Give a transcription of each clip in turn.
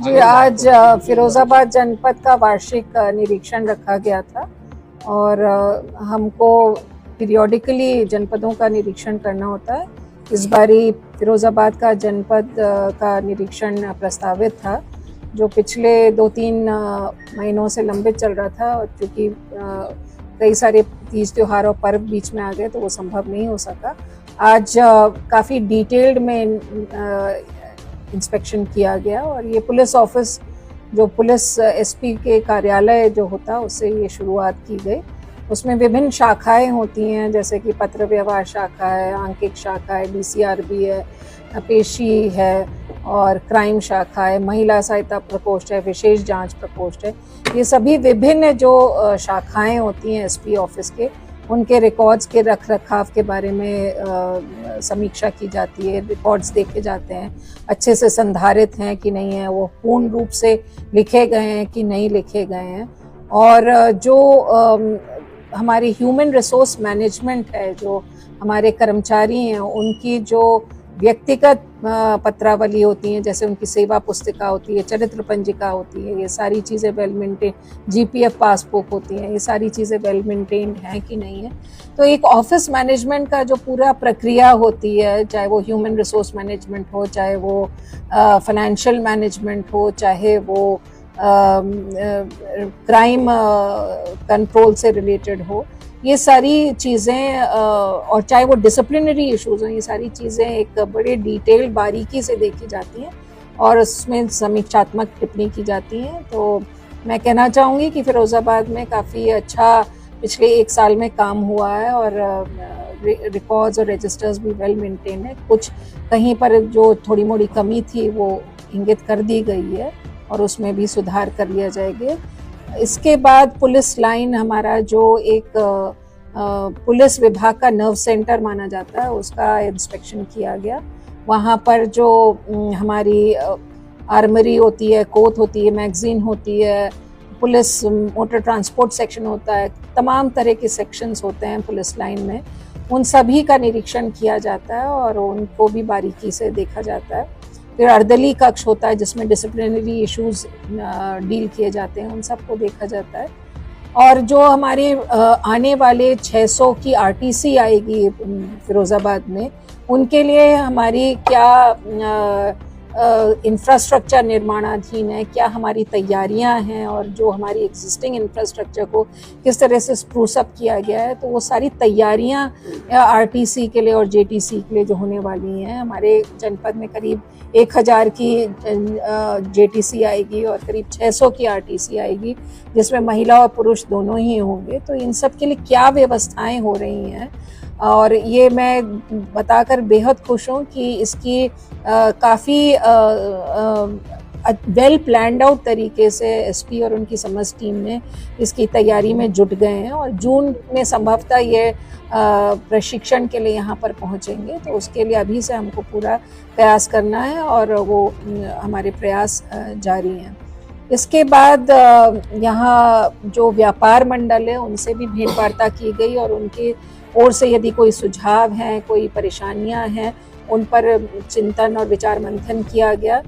जी, आज फिरोजाबाद जनपद का वार्षिक निरीक्षण रखा गया था और हमको पीरियोडिकली जनपदों का निरीक्षण करना होता है। इस बारी फिरोजाबाद का जनपद का निरीक्षण प्रस्तावित था, जो पिछले 2-3 महीनों से लंबित चल रहा था, और क्योंकि कई सारे तीज त्योहार और पर्व बीच में आ गए तो वो संभव नहीं हो सका। आज काफ़ी डिटेल्ड में इंस्पेक्शन किया गया, और ये पुलिस ऑफिस, जो पुलिस एसपी के कार्यालय जो होता, उससे ये शुरुआत की गई। उसमें विभिन्न शाखाएं होती हैं, जैसे कि पत्र व्यवहार शाखा है, आंकिक शाखा है, डीसीआरबी है, पेशी है, और क्राइम शाखा है, महिला सहायता प्रकोष्ठ है, विशेष जांच प्रकोष्ठ है। ये सभी विभिन्न जो शाखाएं होती हैं एसपी ऑफिस के, उनके रिकॉर्ड्स के रख रखाव के बारे में समीक्षा की जाती है। रिकॉर्ड्स देखे जाते हैं, अच्छे से संधारित हैं कि नहीं है, वो पूर्ण रूप से लिखे गए हैं कि नहीं लिखे गए हैं। और जो हमारी ह्यूमन रिसोर्स मैनेजमेंट है, जो हमारे कर्मचारी हैं, उनकी जो व्यक्तिगत पत्रावली होती हैं, जैसे उनकी सेवा पुस्तिका होती है, चरित्र पंजिका होती है, ये सारी चीज़ें वेल मेंटेन, जीपीएफ पासबुक होती हैं, ये सारी चीज़ें वेल मेंटेन्ड हैं कि नहीं है। तो एक ऑफिस मैनेजमेंट का जो पूरा प्रक्रिया होती है, चाहे वो ह्यूमन रिसोर्स मैनेजमेंट हो, चाहे वो फाइनेंशियल मैनेजमेंट हो, चाहे वो क्राइम कंट्रोल से रिलेटेड हो, ये सारी चीज़ें, और चाहे वो डिसिप्लिनरी इश्यूज हों, ये सारी चीज़ें एक बड़े डिटेल बारीकी से देखी जाती हैं और उसमें समीक्षात्मक टिप्पणी की जाती हैं। तो मैं कहना चाहूँगी कि फिरोज़ाबाद में काफ़ी अच्छा पिछले 1 साल में काम हुआ है, और रिकॉर्ड्स और रजिस्टर्स भी वेल मेंटेन है। कुछ कहीं पर जो थोड़ी मोड़ी कमी थी वो इंगित कर दी गई है, और उसमें भी सुधार कर लिया जाएगा। इसके बाद पुलिस लाइन हमारा जो एक पुलिस विभाग का नर्व सेंटर माना जाता है, उसका इंस्पेक्शन किया गया। वहाँ पर जो हमारी आर्मरी होती है, कोत होती है, मैगजीन होती है, पुलिस मोटर ट्रांसपोर्ट सेक्शन होता है, तमाम तरह के सेक्शंस होते हैं पुलिस लाइन में, उन सभी का निरीक्षण किया जाता है और उनको भी बारीकी से देखा जाता है। फिर अर्दली कक्ष होता है, जिसमें डिसिप्लिनरी इश्यूज डील किए जाते हैं, उन सबको देखा जाता है। और जो हमारे आने वाले 600 की आरटीसी आएगी फिरोज़ाबाद में, उनके लिए हमारी क्या इंफ्रास्ट्रक्चर निर्माणाधीन है, क्या हमारी तैयारियां हैं, और जो हमारी एग्जिस्टिंग इंफ्रास्ट्रक्चर को किस तरह से स्प्रूस अप किया गया है, तो वो सारी तैयारियां आरटीसी के लिए और जेटीसी के लिए जो होने वाली हैं। हमारे जनपद में करीब 1000 की जेटीसी आएगी और करीब 600 की आरटीसी आएगी, जिसमें महिला और पुरुष दोनों ही होंगे। तो इन सब के लिए क्या व्यवस्थाएं हो रही हैं, और ये मैं बताकर बेहद खुश हूँ कि इसकी काफ़ी वेल प्लान्ड आउट तरीके से एसपी और उनकी समझ टीम ने इसकी तैयारी में जुट गए हैं, और जून में संभवतः ये प्रशिक्षण के लिए यहाँ पर पहुँचेंगे। तो उसके लिए अभी से हमको पूरा प्रयास करना है, और वो हमारे प्रयास जारी हैं। इसके बाद यहाँ जो व्यापार मंडल है, उनसे भी भेंट वार्ता की गई, और उनकी ओर से यदि कोई सुझाव हैं, कोई परेशानियां हैं, उन पर चिंतन और विचार मंथन किया गया।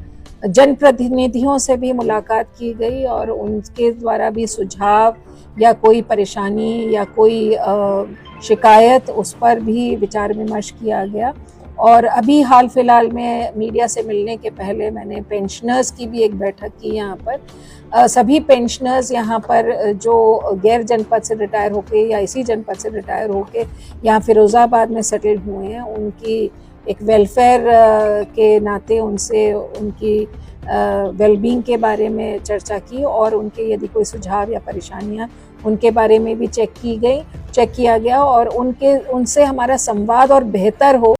जनप्रतिनिधियों से भी मुलाकात की गई, और उनके द्वारा भी सुझाव या कोई परेशानी या कोई शिकायत, उस पर भी विचार विमर्श किया गया। और अभी हाल फिलहाल में मीडिया से मिलने के पहले मैंने पेंशनर्स की भी एक बैठक की यहाँ पर। सभी पेंशनर्स यहाँ पर जो गैर जनपद से रिटायर होके या इसी जनपद से रिटायर होके यहाँ फिरोज़ाबाद में सेटल हुए हैं, उनकी एक वेलफेयर के नाते उनसे उनकी वेलबींग के बारे में चर्चा की, और उनके यदि कोई सुझाव या परेशानियाँ, उनके बारे में भी चेक किया गया, और उनसे हमारा संवाद और बेहतर हो